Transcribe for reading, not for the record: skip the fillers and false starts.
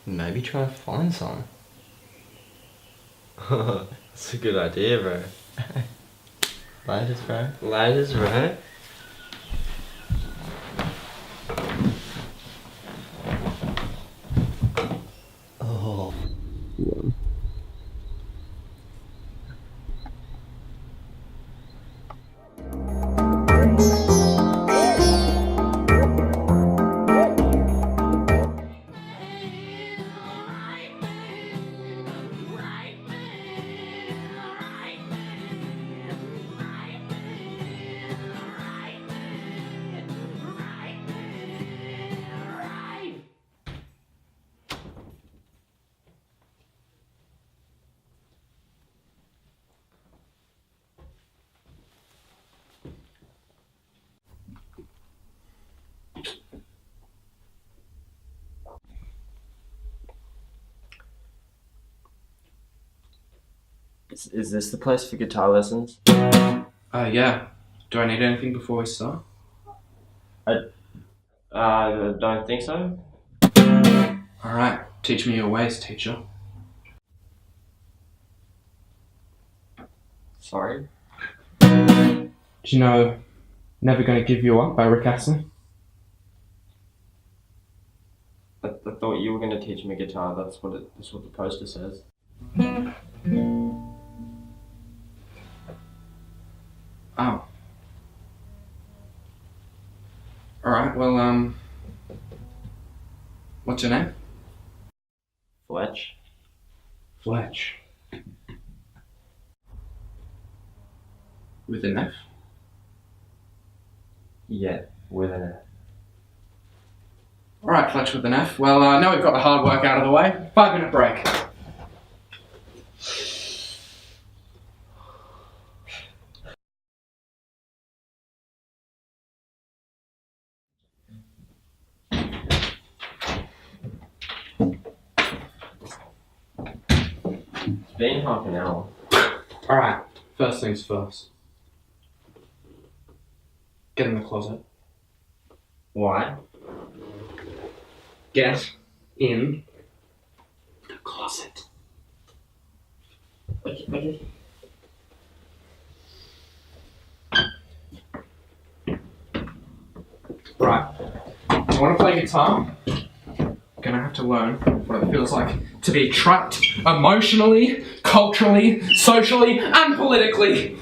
Maybe try to find some. That's a good idea, bro. Latest, bro. Latest, bro. Oh. Is this the place for guitar lessons? Yeah. Do I need anything before we start? I don't think so. Alright, teach me your ways, teacher. Sorry? Do you know Never Gonna Give You Up by Rick Astley? I thought you were going to teach me guitar. That's what the poster says. Oh. Alright, well, what's your name? Fletch? Fletch. With an F? Yeah, with an F. Alright, Fletch with an F. Well, now we've got the hard work out of the way. 5-minute break. It's been half an hour. Alright, first things first. Get in the closet. Why? Get in the closet. Okay. Right. You want to play guitar? You're gonna have to learn what it feels like to be trapped emotionally, culturally, socially, and politically